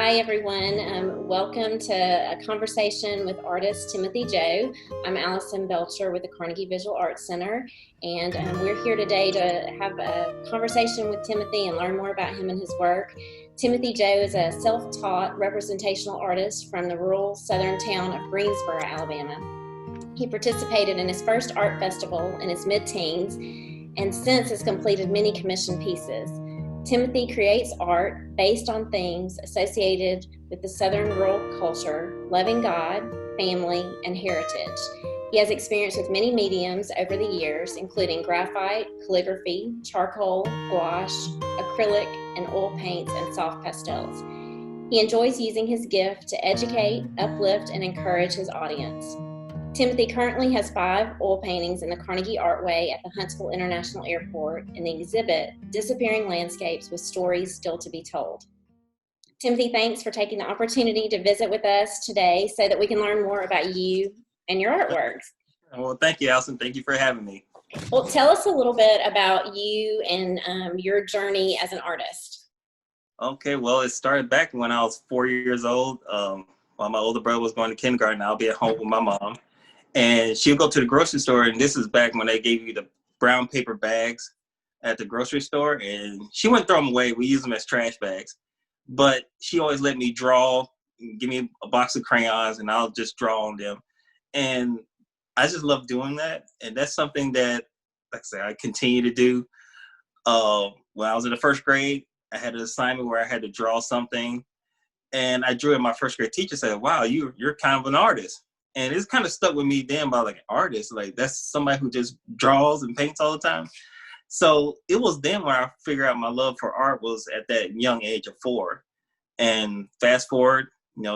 Hi, everyone. Welcome to a conversation with artist Timothy Joe. I'm Allison Belcher with the Carnegie Visual Arts Center, and we're here today to have a conversation with Timothy and learn more about him and his work. Timothy Joe is a self-taught representational artist from the rural southern town of Greensboro, Alabama. He participated in his first art festival in his mid-teens and since has completed many commissioned pieces. Timothy creates art based on themes associated with the Southern rural culture, loving God, family, and heritage. He has experience with many mediums over the years, including graphite, calligraphy, charcoal, gouache, acrylic, and oil paints and soft pastels. He enjoys using his gift to educate, uplift, and encourage his audience. Timothy currently has 5 oil paintings in the Carnegie Artway at the Huntsville International Airport in the exhibit Disappearing Landscapes with Stories Still to be Told. Timothy, thanks for taking the opportunity to visit with us today so that we can learn more about you and your artworks. Well, thank you, Allison. Thank you for having me. Well, tell us a little bit about you and your journey as an artist. Okay, well, it started back when I was 4 years old. While my older brother was going to kindergarten, I'll be at home with my mom. And she'll go to the grocery store, and this is back when they gave you the brown paper bags at the grocery store, and she wouldn't throw them away. We use them as trash bags. But she always let me draw, give me a box of crayons, and I'll just draw on them. And I just love doing that. And that's something that, like I said, I continue to do. When I was in the first grade, I had an assignment where I had to draw something. And I drew it. My first grade teacher said, "Wow, you're kind of an artist." And it's kind of stuck with me then about like artists, like that's somebody who just draws and paints all the time. So it was then when I figured out my love for art was at that young age of 4. And fast forward,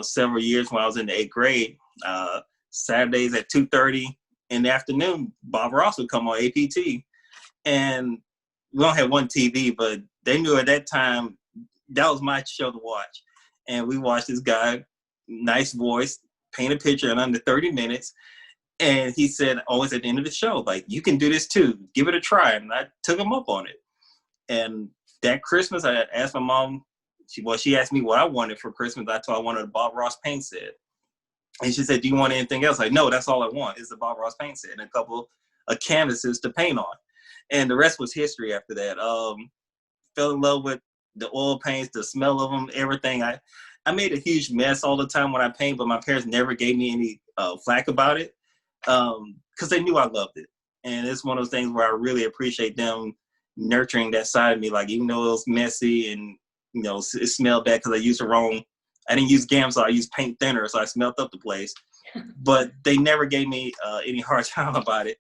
several years when I was in the 8th grade, Saturdays at 2:30 in the afternoon, Bob Ross would come on APT. And we don't have one TV, but they knew at that time that was my show to watch. And we watched this guy, nice voice, paint a picture in under 30 minutes. And he said, always at the end of the show, like, you can do this too. Give it a try. And I took him up on it. And that Christmas, I asked my mom, she asked me what I wanted for Christmas. I told her I wanted a Bob Ross paint set. And she said, "Do you want anything else?" Like, "No, that's all I want is the Bob Ross paint set and a couple of canvases to paint on." And the rest was history after that. Fell in love with the oil paints, the smell of them, everything. I made a huge mess all the time when I paint, but my parents never gave me any flack about it because they knew I loved it. And it's one of those things where I really appreciate them nurturing that side of me. Like, even though it was messy and, it smelled bad because I didn't use Gamsol, I used paint thinner, so I smelled up the place. But they never gave me any hard time about it.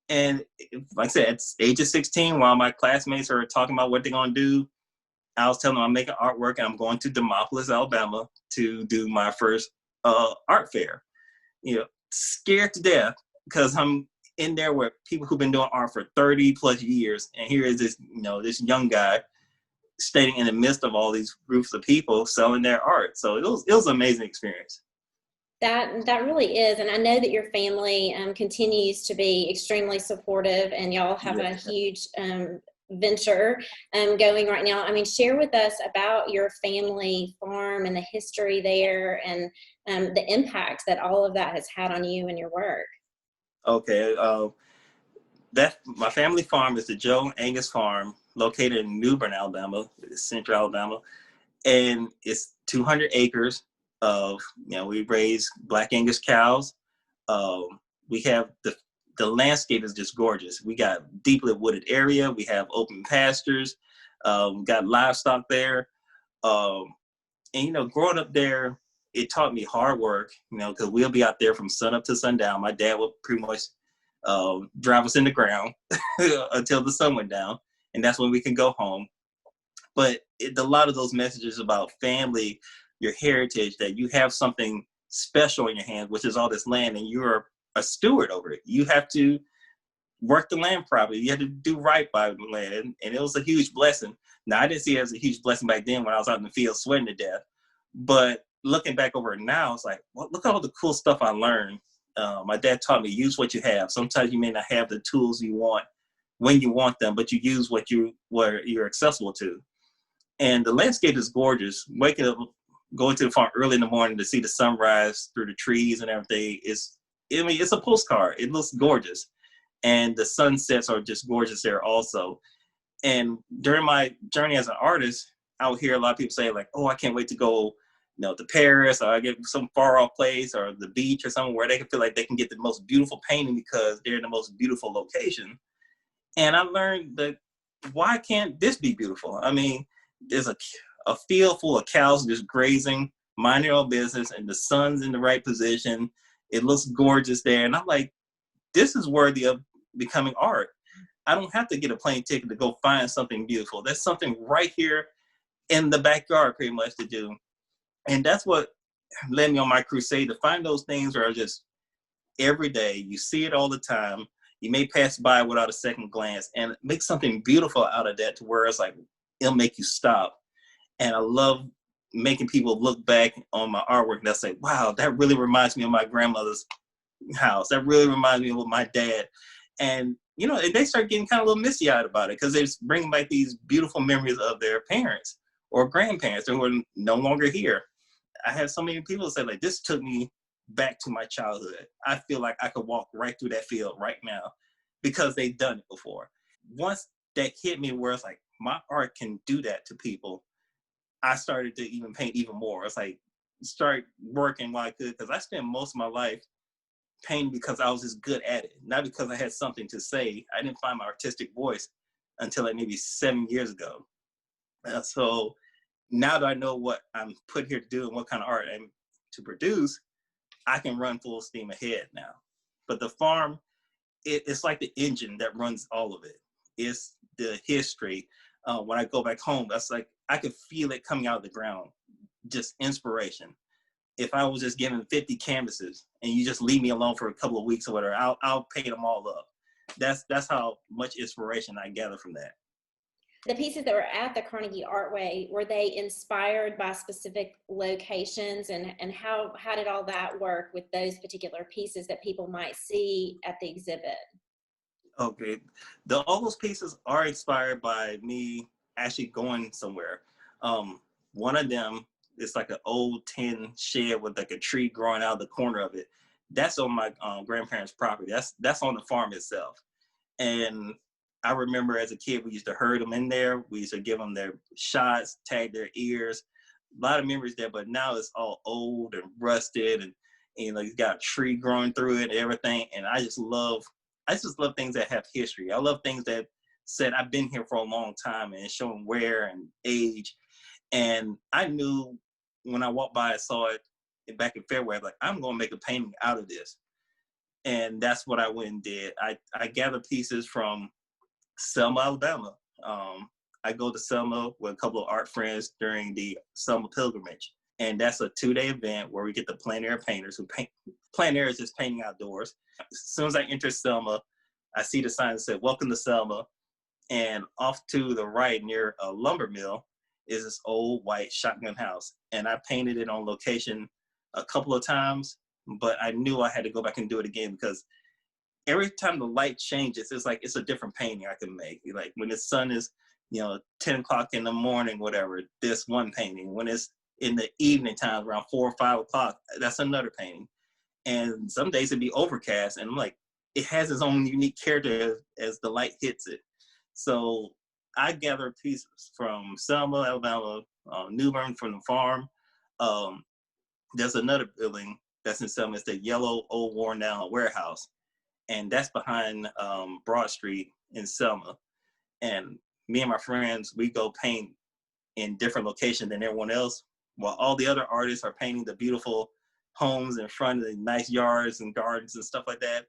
And like I said, at age of 16, while my classmates are talking about what they're going to do, I was telling them I'm making artwork and I'm going to Demopolis, Alabama to do my first art fair. Scared to death because I'm in there with people who've been doing art for 30 plus years. And here is this, this young guy standing in the midst of all these groups of people selling their art. So it was an amazing experience. That really is. And I know that your family continues to be extremely supportive, and y'all have a huge venture going right now. I mean, share with us about your family farm and the history there and the impact that all of that has had on you and your work. Okay. My family farm is the Joe Angus Farm, located in New Bern, Alabama, central Alabama. And it's 200 acres of, we raise Black Angus cows. We have the landscape is just gorgeous. We got deeply wooded area. We have open pastures. Got livestock there. And, growing up there, it taught me hard work, because we'll be out there from sun up to sundown. My dad would pretty much drive us in the ground until the sun went down. And that's when we can go home. But a lot of those messages about family, your heritage, that you have something special in your hands, which is all this land, and you're a steward over it. You have to work the land properly. You have to do right by the land. And it was a huge blessing. Now, I didn't see it as a huge blessing back then when I was out in the field sweating to death. But looking back over it now, it's like, well, look at all the cool stuff I learned. My dad taught me, use what you have. Sometimes you may not have the tools you want when you want them, but you use what you're accessible to. And the landscape is gorgeous. Waking up going to the farm early in the morning to see the sunrise through the trees and everything it's a postcard. It looks gorgeous. And the sunsets are just gorgeous there also. And during my journey as an artist, I would hear a lot of people say like, oh, I can't wait to go, to Paris, or I get some far off place or the beach or somewhere where they can feel like they can get the most beautiful painting because they're in the most beautiful location. And I learned that why can't this be beautiful? I mean, there's a field full of cows just grazing, minding their own business, and the sun's in the right position. It looks gorgeous there. And I'm like, this is worthy of becoming art. I don't have to get a plane ticket to go find something beautiful. There's something right here in the backyard pretty much to do. And that's what led me on my crusade, to find those things that are just every day. You see it all the time. You may pass by without a second glance, and make something beautiful out of that to where it's like, it'll make you stop. And I love making people look back on my artwork and they'll say, wow, that really reminds me of my grandmother's house. That really reminds me of my dad. And, and they start getting kind of a little misty-eyed about it because they're bringing back these beautiful memories of their parents or grandparents who are no longer here. I have so many people say, like, this took me back to my childhood. I feel like I could walk right through that field right now because they've done it before. Once that hit me where it's like, my art can do that to people, I started to even paint even more. It's like, start working while I could, because I spent most of my life painting because I was just good at it, not because I had something to say. I didn't find my artistic voice until like maybe 7 years ago. So now that I know what I'm put here to do and what kind of art I'm to produce, I can run full steam ahead now. But the farm, it's like the engine that runs all of it. It's the history. When I go back home, that's like, I could feel it coming out of the ground, just inspiration. If I was just given 50 canvases and you just leave me alone for a couple of weeks or whatever, I'll paint them all up. That's how much inspiration I gather from that. The pieces that were at the Carnegie Artway, were they inspired by specific locations, and how did all that work with those particular pieces that people might see at the exhibit? Okay, all those pieces are inspired by me actually going somewhere. One of them is like an old tin shed with like a tree growing out of the corner of it. That's on my grandparents' property. That's on the farm itself. And I remember as a kid, we used to herd them in there. We used to give them their shots, tag their ears. A lot of memories there, but now it's all old and rusted, and it's got a tree growing through it and everything. And I just love things that have history. I love things that said I've been here for a long time and showing wear and age. And I knew when I walked by and saw it back in February, like, I'm going to make a painting out of this. And that's what I went and did. I gathered pieces from Selma, Alabama. I go to Selma with a couple of art friends during the Selma pilgrimage. And that's a 2-day event where we get the plein air painters who paint. Plein air is just painting outdoors. As soon as I enter Selma, I see the sign that said, welcome to Selma. And off to the right near a lumber mill is this old white shotgun house. And I painted it on location a couple of times, but I knew I had to go back and do it again because every time the light changes, it's like it's a different painting I can make. Like when the sun is, 10 o'clock in the morning, whatever, this one painting. When it's in the evening time, around 4 or 5 o'clock, that's another painting. And some days it'd be overcast, and I'm like, it has its own unique character as the light hits it. So I gathered pieces from Selma, Alabama, New Bern from the farm. There's another building that's in Selma. It's the yellow, old, worn down warehouse. And that's behind Broad Street in Selma. And me and my friends, we go paint in different locations than everyone else, while all the other artists are painting the beautiful homes in front of the nice yards and gardens and stuff like that.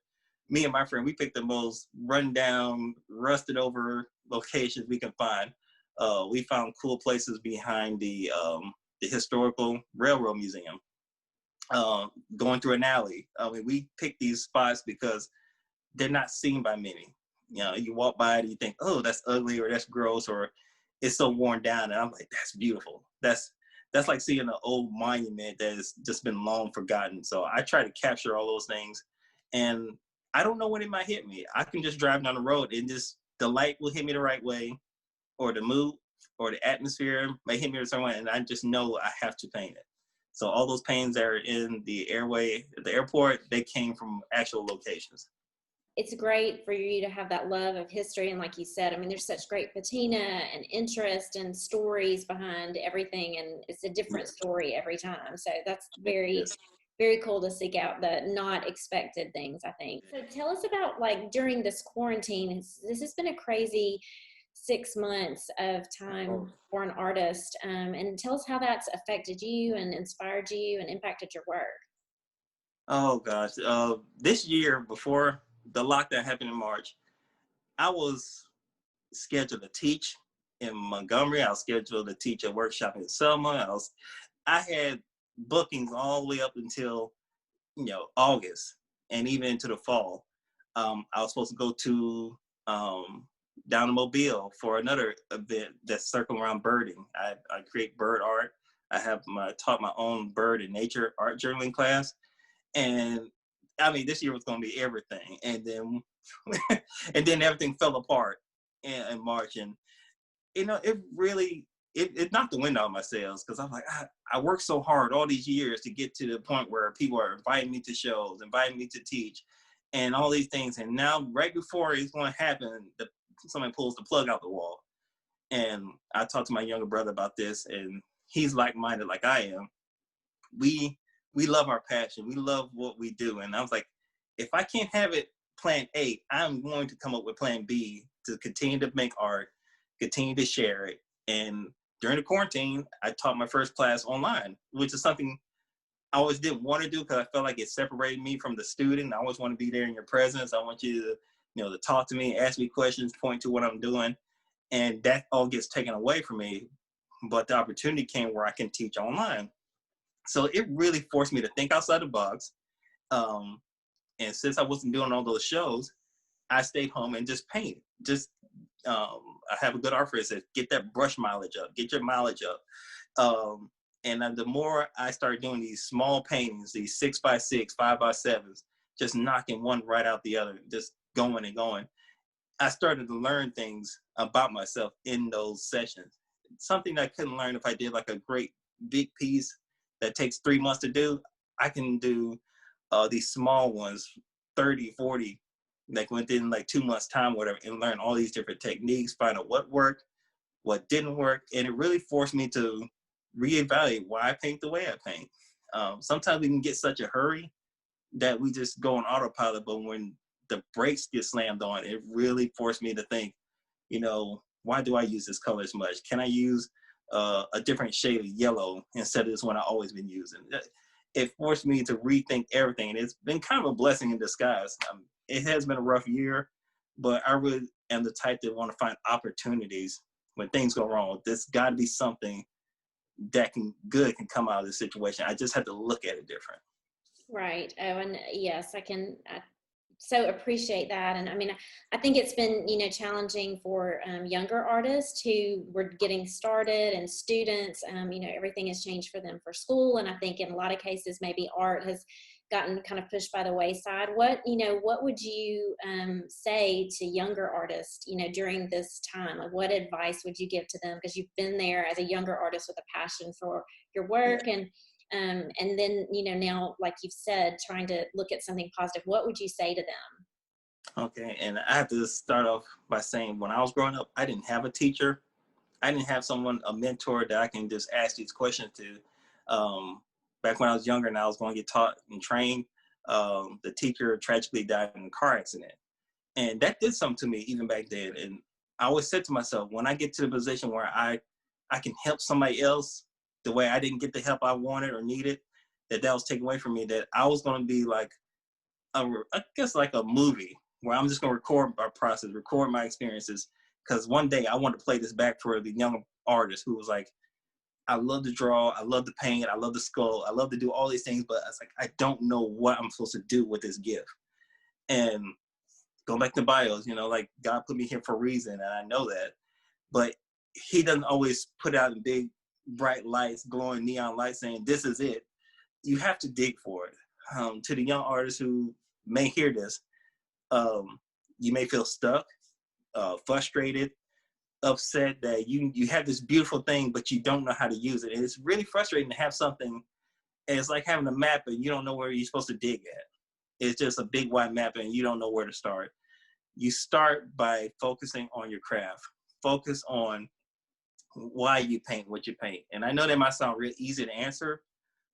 Me and my friend, we picked the most run down, rusted over locations we can find. We found cool places behind the historical railroad museum, going through an alley. I mean, we picked these spots because they're not seen by many. You walk by it and you think, oh, that's ugly, or that's gross, or it's so worn down. And I'm like, that's beautiful. That's like seeing an old monument that has just been long forgotten. So I try to capture all those things. And I don't know when it might hit me. I can just drive down the road and just the light will hit me the right way, or the mood or the atmosphere may hit me a certain way, and I just know I have to paint it. So all those paintings that are in the airway at the airport, they came from actual locations. It's great for you to have that love of history. And like you said, I mean, there's such great patina and interest and stories behind everything. And it's a different story every time. So that's very, very cool to seek out the not expected things, I think. So tell us about, like, during this quarantine, this has been a crazy 6 months of time for an artist. And tell us how that's affected you and inspired you and impacted your work. Oh gosh, this year before the lockdown happened in March, I was scheduled to teach in Montgomery. I was scheduled to teach a workshop in Selma. I had bookings all the way up until August and even into the fall. I was supposed to go to down to Mobile for another event that's circling around birding. I create bird art. I have taught my own bird and nature art journaling class. And I mean, this year was going to be everything. And then, and then everything fell apart in March. And, it really, it knocked the wind out of my sails, because I'm like, I worked so hard all these years to get to the point where people are inviting me to shows, inviting me to teach, and all these things. And now, right before it's going to happen, somebody pulls the plug out the wall. And I talked to my younger brother about this, and he's like-minded like I am. We love our passion. We love what we do. And I was like, if I can't have it plan A, I'm going to come up with plan B to continue to make art, continue to share it. And during the quarantine, I taught my first class online, which is something I always didn't want to do, because I felt like it separated me from the student. I always want to be there in your presence. I want you to, to talk to me, ask me questions, point to what I'm doing. And that all gets taken away from me. But the opportunity came where I can teach online. So it really forced me to think outside the box. And since I wasn't doing all those shows, I stayed home and just painted. I have a good art friend that says, get that brush mileage up, get your mileage up. And the more I started doing these small paintings, these 6x6, 5x7s, just knocking one right out the other, just going and going, I started to learn things about myself in those sessions. Something that I couldn't learn if I did like a great big piece that takes 3 months to do. I can do these small ones, 30, 40, like within like 2 months time, whatever, and learn all these different techniques, find out what worked, what didn't work. And it really forced me to reevaluate why I paint the way I paint. Sometimes we can get such a hurry that we just go on autopilot, but when the brakes get slammed on, it really forced me to think, why do I use this color as much? Can I use a different shade of yellow instead of this one I've always been using? It forced me to rethink everything, and it's been kind of a blessing in disguise. It has been a rough year, but I really am the type that want to find opportunities when things go wrong. There's got to be something that can come out of this situation. I just have to look at it different. Right. Oh, and yes, I so appreciate that. And I mean, I think it's been, challenging for younger artists who were getting started, and students, everything has changed for them for school. And I think in a lot of cases, maybe art has gotten kind of pushed by the wayside. What would you say to younger artists, during this time? Like, what advice would you give to them? Because you've been there as a younger artist with a passion for your work. Yeah. And then, now, like you've said, trying to look at something positive. What would you say to them? Okay, and I have to start off by saying, when I was growing up, I didn't have a teacher. I didn't have a mentor that I can just ask these questions to. Back when I was younger and I was going to get taught and trained, the teacher tragically died in a car accident. And that did something to me even back then. And I always said to myself, when I get to the position where I can help somebody else the way I didn't get the help I wanted or needed, that was taken away from me, that I was going to be like, I guess like a movie where I'm just going to record my process, record my experiences. Because one day I want to play this back for the young artist who was like, I love to draw, I love to paint, I love to sculpt, I love to do all these things, but it's like, I don't know what I'm supposed to do with this gift. And going back to bios, like God put me here for a reason, and I know that. But he doesn't always put out in big, bright lights, glowing neon lights saying, this is it. You have to dig for it. To the young artists who may hear this, you may feel stuck, frustrated, upset that you have this beautiful thing, but you don't know how to use it. And it's really frustrating to have something And it's like having a map and you don't know where you're supposed to dig at. It's just a big wide map and you don't know where to start. You start by focusing on your craft. Focus on why you paint what you paint. And I know that might sound real easy to answer,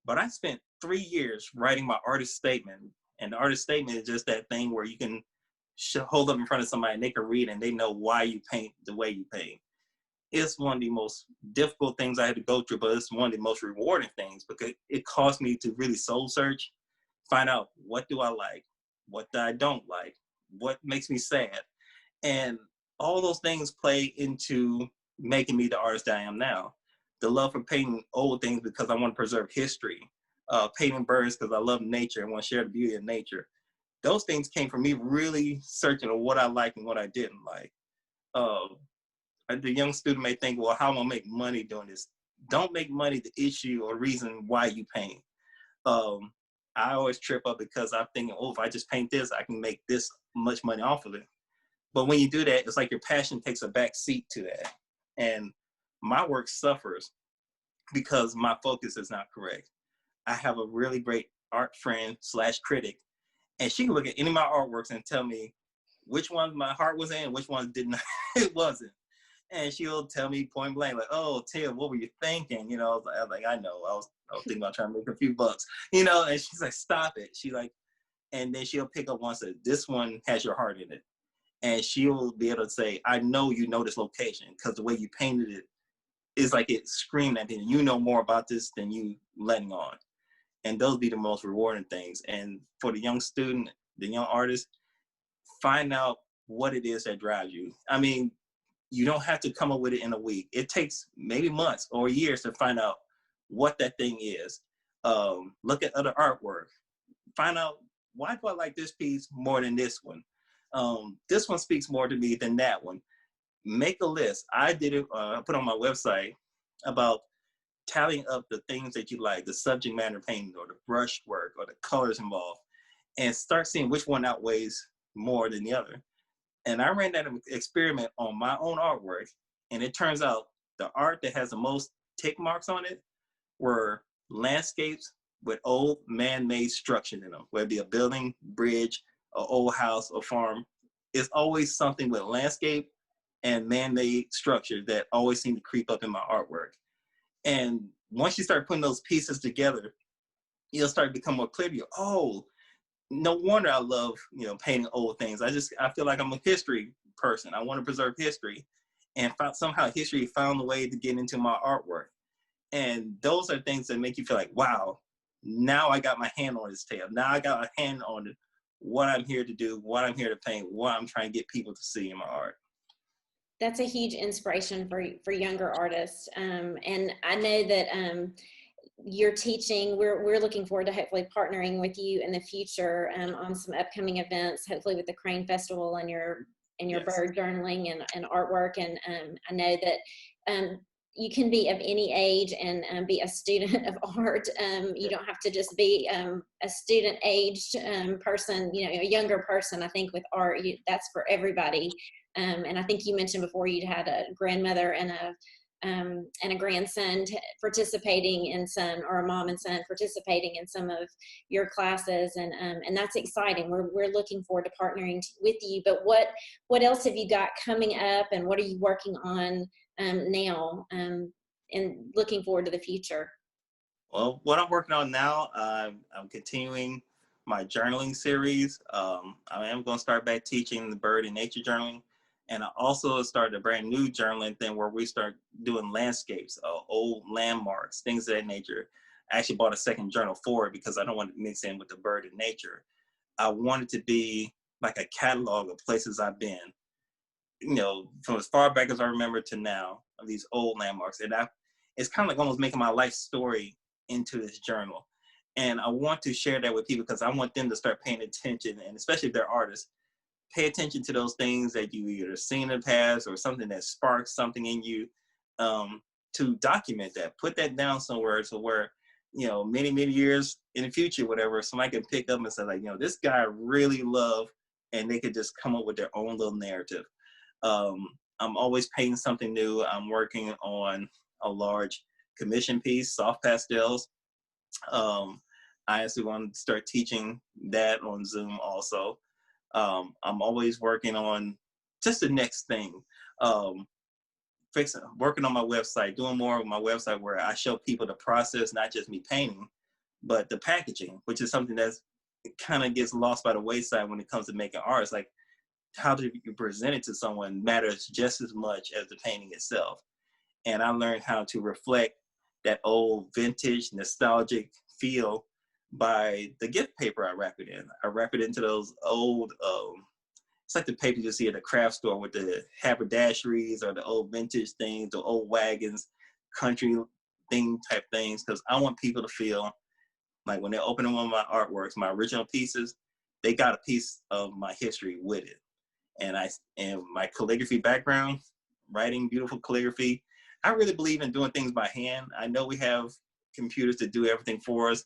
but I spent 3 years writing my artist statement. And the artist statement is just that thing where you can hold up in front of somebody and they can read and they know why you paint the way you paint. It's one of the most difficult things I had to go through, but it's one of the most rewarding things because it caused me to really soul search, find out what do I like, what do I don't like, what makes me sad. And all those things play into making me the artist that I am now. The love for painting old things because I want to preserve history, painting birds because I love nature and want to share the beauty of nature. Those things came from me really searching on what I liked and what I didn't like. The young student may think, well, how am I make money doing this? Don't make money the issue or reason why you paint. I always trip up because I'm thinking, oh, if I just paint this, I can make this much money off of it. But when you do that, it's like your passion takes a back seat to that. And my work suffers because my focus is not correct. I have a really great art friend / critic, and she can look at any of my artworks and tell me which ones my heart was in and which ones didn't. It wasn't. And she'll tell me point blank, like, oh, Tim, what were you thinking? You know, I was like, I know. I was thinking about trying to make a few bucks, you know, and she's like, stop it. She like, and then she'll pick up one and say, this one has your heart in it. And she'll be able to say, I know you know this location because the way you painted it is like it screamed at me. You know more about this than you letting on. And those be the most rewarding things. And for the young student, the young artist, find out what it is that drives you. I mean, you don't have to come up with it in a week. It takes maybe months or years to find out what that thing is. Look at other artwork. Find out, why do I like this piece more than this one? This one speaks more to me than that one. Make a list. I did it, I put on my website about tallying up the things that you like, the subject matter painting or the brush work or the colors involved, and start seeing which one outweighs more than the other. And I ran that experiment on my own artwork, and it turns out the art that has the most tick marks on it were landscapes with old man-made structures in them, whether it be a building, bridge, an old house, or farm. It's always something with landscape and man-made structure that always seem to creep up in my artwork. And once you start putting those pieces together, you'll start to become more clear to you. Oh, no wonder I love, you know, painting old things. I feel like I'm a history person. I want to preserve history, and somehow history found a way to get into my artwork. And those are things that make you feel like, wow, now I got my hand on this tale. Now I got a hand on what I'm here to do, what I'm here to paint, what I'm trying to get people to see in my art. That's a huge inspiration for younger artists. And I know that you're teaching, we're looking forward to hopefully partnering with you in the future on some upcoming events, hopefully with the Crane Festival and your yes. bird journaling and artwork. And I know that you can be of any age and be a student of art. You don't have to just be a student aged person, you know, a younger person. I think with art, that's for everybody. And I think you mentioned before you'd had a grandmother and a grandson participating in some, or a mom and son participating in some of your classes, and that's exciting. We're looking forward to partnering with you. But what else have you got coming up, and what are you working on now, and looking forward to the future? Well, what I'm working on now, I'm continuing my journaling series. I am going to start back teaching the bird and nature journaling. And I also started a brand new journaling thing where we start doing landscapes, old landmarks, things of that nature. I actually bought a second journal for it because I don't want to mix in with the bird and nature. I want it to be like a catalog of places I've been, you know, from as far back as I remember to now, of these old landmarks. And it's kind of like almost making my life story into this journal. And I want to share that with people because I want them to start paying attention, and especially if they're artists, pay attention to those things that you either seen in the past or something that sparks something in you, to document that, put that down somewhere to where, you know, many, many years in the future, whatever, somebody can pick up and say, like, you know, this guy I really love, and they could just come up with their own little narrative. I'm always painting something new. I'm working on a large commission piece, soft pastels. I actually want to start teaching that on Zoom also. I'm always working on just the next thing. Working on my website, doing more of my website where I show people the process, not just me painting, but the packaging, which is something that's kind of gets lost by the wayside when it comes to making art. It's like, how do you present it to someone matters just as much as the painting itself. And I learned how to reflect that old vintage nostalgic feel by the gift paper I wrap it in. I wrap it into those old, it's like the paper you see at the craft store with the haberdasheries or the old vintage things, the old wagons, country theme type things, because I want people to feel like when they're opening one of my artworks, my original pieces, they got a piece of my history with it. And my calligraphy background, writing beautiful calligraphy, I really believe in doing things by hand. I know we have computers to do everything for us,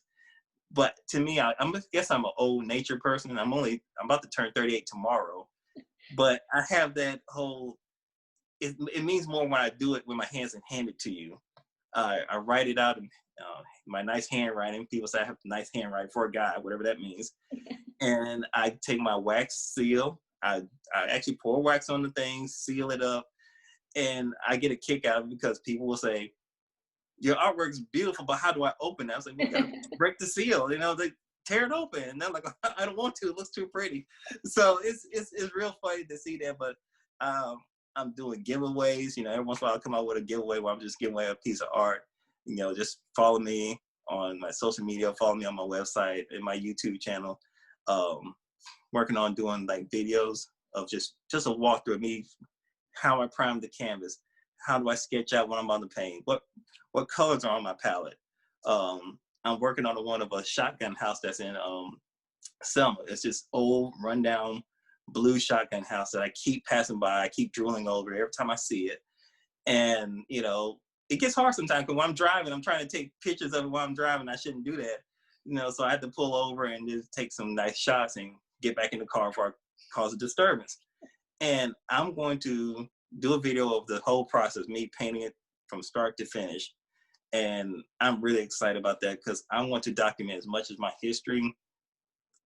but to me, I guess I'm an old nature person. I'm about to turn 38 tomorrow, but I have that whole, it means more when I do it with my hands and hand it to you. I write it out in my nice handwriting. People say I have nice handwriting for a guy, whatever that means. And I take my wax seal. I actually pour wax on the thing, seal it up, and I get a kick out of it because people will say, your artwork's beautiful, but how do I open it? I was like, we gotta break the seal, they tear it open. And they're like, I don't want to, it looks too pretty. So it's real funny to see that, but I'm doing giveaways, every once in a while I'll come out with a giveaway where I'm just giving away a piece of art. Just follow me on my social media, follow me on my website and my YouTube channel. Working on doing like videos of just a walkthrough of me, how I prime the canvas, how do I sketch out when I'm on the paint, what colors are on my palette. I'm working on one of a shotgun house that's in Selma. It's this old rundown blue shotgun house that I keep passing by. I keep drooling over every time I see it. And, it gets hard sometimes because when I'm driving, I'm trying to take pictures of it while I'm driving. I shouldn't do that. So I had to pull over and just take some nice shots and get back in the car before I cause a disturbance. And I'm going to do a video of the whole process, me painting it from start to finish. And I'm really excited about that because I want to document as much as my history,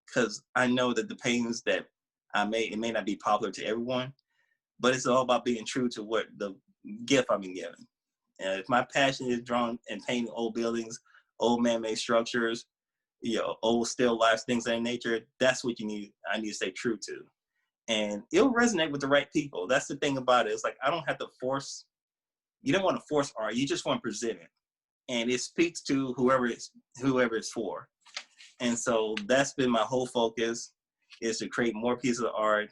because I know that the paintings that I made, it may not be popular to everyone, but it's all about being true to what the gift I've been given. And if my passion is drawn and painting old buildings, old man-made structures, old still lifes, things of that nature, that's what I need to stay true to. And it'll resonate with the right people. That's the thing about it. It's like, I don't have to you don't want to force art. You just want to present it. And it speaks to whoever it's for. And so that's been my whole focus, is to create more pieces of art.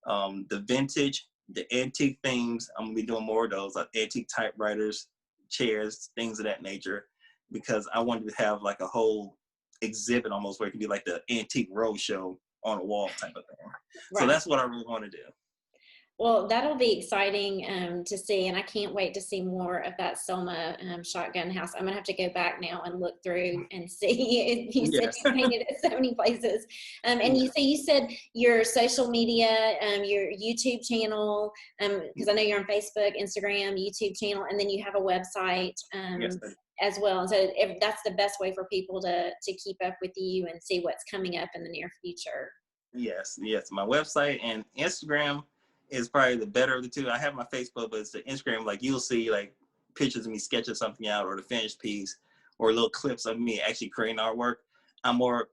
The vintage, the antique themes, I'm gonna be doing more of those, like antique typewriters, chairs, things of that nature, because I wanted to have like a whole exhibit almost where it could be like the antique roadshow on a wall type of thing. Right. So that's what I really want to do. Well, that'll be exciting to see, and I can't wait to see more of that Selma shotgun house. I'm gonna have to go back now and look through and see. You said you painted at so many places, and you said your social media, your YouTube channel, because I know you're on Facebook, Instagram, YouTube channel, and then you have a website as well. And so that's the best way for people to keep up with you and see what's coming up in the near future. Yes, my website and Instagram is probably the better of the two. I have my Facebook, but it's the Instagram. Like, you'll see like pictures of me sketching something out, or the finished piece, or little clips of me actually creating artwork. I'm more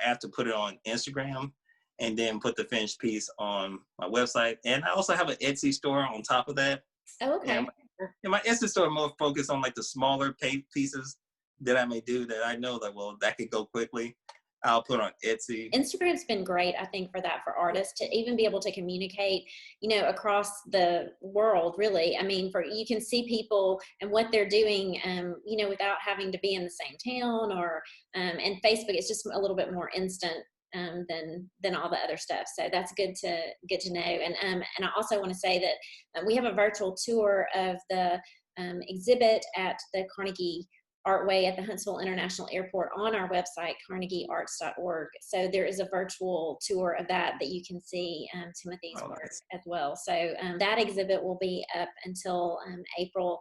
apt to put it on Instagram and then put the finished piece on my website. And I also have an Etsy store on top of that. Oh, okay. And my Etsy store more focused on like the smaller pieces that I may do that I know that, well, that could go quickly. I'll put on Etsy. Instagram's been great, I think, for that, for artists to even be able to communicate, across the world, really. I mean, you can see people and what they're doing, without having to be in the same town, or, and Facebook is just a little bit more instant than all the other stuff. So that's good to know. And I also want to say that we have a virtual tour of the exhibit at the Carnegie Artway at the Huntsville International Airport on our website, carnegiearts.org. So there is a virtual tour of that you can see Timothy's work as well. So that exhibit will be up until April.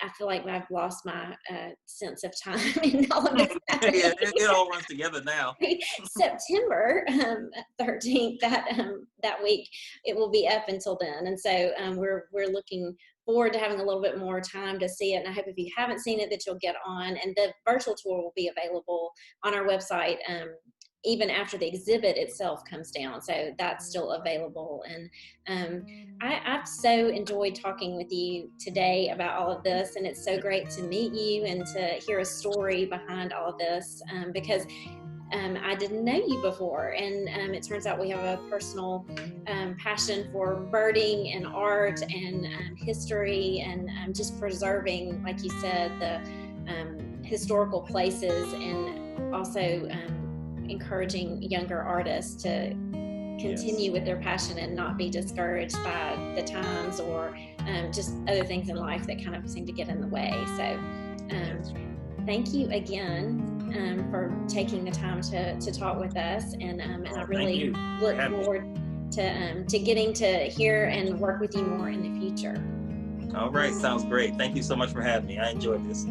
I feel like I've lost my sense of time in all of this. Yeah, it all runs together now. September 13th, that week, it will be up until then. And so we're looking forward to having a little bit more time to see it. And I hope if you haven't seen it that you'll get on. And the virtual tour will be available on our website even after the exhibit itself comes down. So that's still available. And I've so enjoyed talking with you today about all of this. And it's so great to meet you and to hear a story behind all of this, because I didn't know you before. And it turns out we have a personal passion for birding and art and history and just preserving, like you said, the historical places, and also encouraging younger artists to continue with their passion and not be discouraged by the times or just other things in life that kind of seem to get in the way. So thank you again for taking the time to talk with us, and I really look forward to getting to hear and work with you more in the future. All right, sounds great. Thank you so much for having me. I enjoyed this.